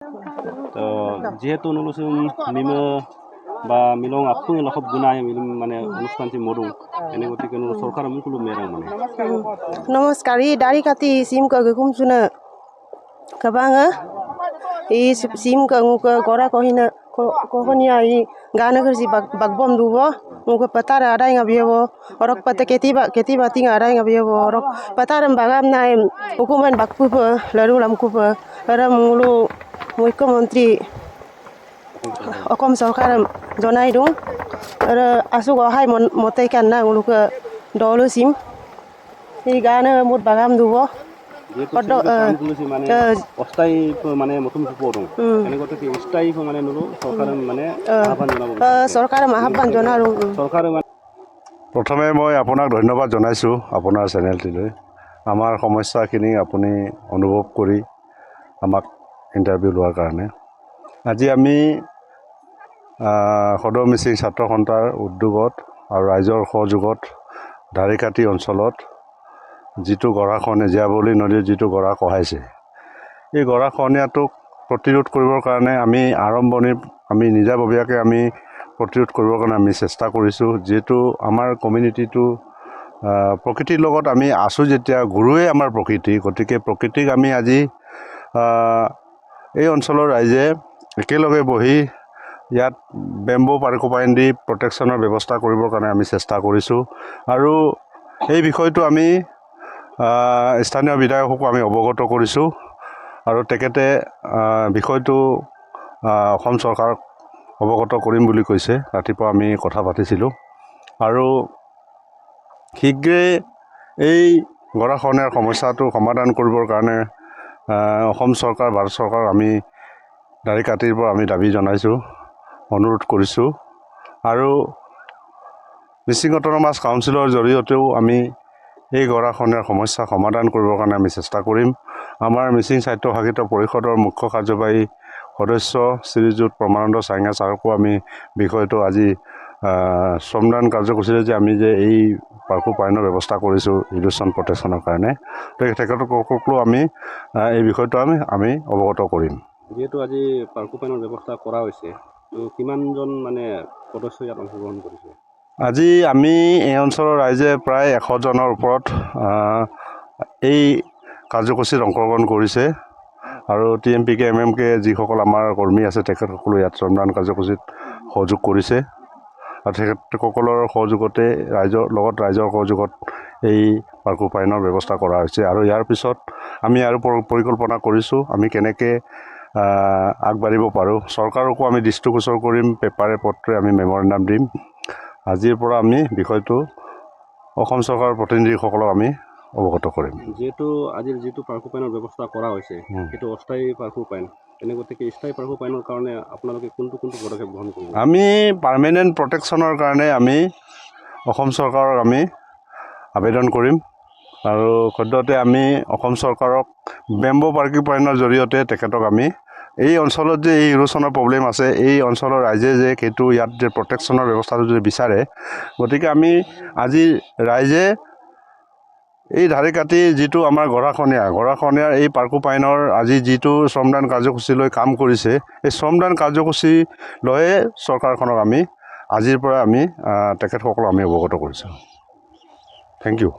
তো যেহেতু নুলুসুম মিমো বা মিলং আপু লাখব গুনাই মানে অনুষ্ঠান সি মরুং এনে গতিকে নুল সরকার মুকুলু মেরাং মানে নমস্কার দাড়ি কাটি সিম গগুম সুনা kabange sim ka nguka gora kohina kohonia gana kersi bagbom dubo nguka patara adai ngabiebo orok pata keti bating adai ngabiebo orok pataram bagam naim hukuman bakpupa lalu lamkupa ram mulu muikomantri okom sarkaram jonai dung ara asu gohai motai kan na nguluka dolu sim gana mut bagam dubo মানে অস্থায়ী মানে মতুম সুপরং এনে গতিকে স্থায়ী মানে নুলু সরকার মানে আহ্বান জনাব সরকার আহ্বান জনাৰো সৰকাৰ প্ৰথমে মই আপোনাক ধন্যবাদ জনাইছোঁ আপোনাৰ চেনেলটিলৈ আমাৰ সমস্যাখিনি আপুনি অনুভৱ কৰি আমাক ইণ্টাৰভিউ লোৱাৰ কাৰণে আজি আমি সদৌ মিচিং ছাত্ৰ সন্থাৰ উদ্যোগত আৰু ৰাইজৰ সহযোগত ধাৰিকাটি অঞ্চলত যিটো গৰাখহনীয়া জীয়াবলী নদীৰ যিটো গৰা খহাইছে এই গৰাখহনীয়াটোক প্ৰতিৰোধ কৰিবৰ কাৰণে আমি আৰম্ভণিৰ আমি নিজাববীয়াকৈ আমি প্ৰতিৰোধ কৰিবৰ কাৰণে আমি চেষ্টা কৰিছোঁ যিহেতু আমাৰ কমিউনিটিটো প্ৰকৃতিৰ লগত আমি আছোঁ যেতিয়া গুৰুৱে আমাৰ প্ৰকৃতি গতিকে প্ৰকৃতিক আমি আজি এই অঞ্চলৰ ৰাইজে একেলগে বহি ইয়াত বেম্বো পাৰ্কোপাইন দি প্ৰটেকশ্যনৰ ব্যৱস্থা কৰিবৰ কাৰণে আমি চেষ্টা কৰিছোঁ আৰু এই বিষয়টো আমি স্থানীয় বিধায়ককো আমি অৱগত কৰিছোঁ আৰু তেখেতে বিষয়টো অসম চৰকাৰক অৱগত কৰিম বুলি কৈছে ৰাতিপুৱা আমি কথা পাতিছিলোঁ আৰু শীঘ্ৰে এই গৰাখহনীয়াৰ সমস্যাটো সমাধান কৰিবৰ কাৰণে অসম চৰকাৰ ভাৰত চৰকাৰ আমি ধাৰিকাটিৰ পৰা আমি দাবী জনাইছোঁ অনুৰোধ কৰিছোঁ আৰু মিচিং অট'নমাছ কাউন্সিলৰ জৰিয়তেও আমি এই গৰাখহনীয়াৰ সমস্যা সমাধান কৰিবৰ কাৰণে আমি চেষ্টা কৰিম আমাৰ মিচিং স্বায়ত্তশাসিত পৰিষদৰ মুখ্য কাৰ্যবাহী সদস্য শ্ৰীযুত প্ৰমানন্দ চাইঙা ছাৰকো আমি বিষয়টো আজি শ্ৰমদান কাৰ্যসূচীৰে যে আমি যে এই পাৰ্কোপাইনৰ ব্যৱস্থা কৰিছোঁ ইৰোশ্যন প্ৰটেকশ্যনৰ কাৰণে তেখেতসকলকো আমি এই বিষয়টো আমি অৱগত কৰিম যেহেতু আজি পাৰ্কোপাইনৰ ব্যৱস্থা কৰা হৈছে তো কিমানজন মানে সদস্য ইয়াত অংশগ্ৰহণ কৰিছে আজি আমি এই অঞ্চলৰ ৰাইজে প্ৰায় 100 জনৰ ওপৰত এই কাৰ্যসূচীত অংশগ্ৰহণ কৰিছে আৰু TMPK MMK যিসকল আমাৰ কৰ্মী আছে তেখেতসকলো ইয়াত শ্ৰমদান কাৰ্যসূচীত সহযোগ কৰিছে আৰু তেখেতসকলৰ সহযোগতে ৰাইজৰ সহযোগত এই পাৰ্কোপাইনৰ ব্যৱস্থা কৰা হৈছে আৰু ইয়াৰ পিছত আমি আৰু পৰিকল্পনা কৰিছোঁ আমি কেনেকৈ আগবাঢ়িব পাৰোঁ চৰকাৰকো আমি দৃষ্টিগোচৰ কৰিম পেপাৰে পত্ৰে আমি মেমৰেণ্ডাম দিম আজিৰ পৰা আমি বিষয়টো অসম চৰকাৰৰ প্ৰতিনিধিসকলক আমি অৱগত কৰিম যেহেতু আজিৰ যিটো পাৰ্কোপাইনৰ ব্যৱস্থা কৰা হৈছে সেইটো অস্থায়ী পাৰ্কোপাইন এনে গতিকে স্থায়ী পাৰ্কোপাইনৰ কাৰণে আপোনালোকে কোনটো পদক্ষেপ গ্ৰহণ কৰিব আমি পাৰ্মানেণ্ট প্ৰটেকশ্যনৰ কাৰণে আমি অসম চৰকাৰক আমি আবেদন কৰিম আৰু সদ্যহতে আমি অসম চৰকাৰক বেম্বো পাৰ্কোপাইনৰ জৰিয়তে তেখেতক আমি এই অঞ্চলত যে এই ইৰোশ্যনৰ প্ৰব্লেম আছে এই অঞ্চলৰ ৰাইজে যে সেইটো ইয়াত যে প্ৰটেকশ্যনৰ ব্যৱস্থাটো যদি বিচাৰে গতিকে আমি আজি ৰাইজে এই ধাৰিকাটি যিটো আমাৰ গৰাখহনীয়াৰ এই পাৰ্কোপাইনৰ আজি যিটো শ্ৰমদান কাৰ্যসূচী লৈ কাম কৰিছে এই শ্ৰমদান কাৰ্যসূচী লৈয়ে চৰকাৰখনক আমি আজিৰ পৰা আমি তেখেতসকলক আমি অৱগত কৰিছোঁ থেংক ইউ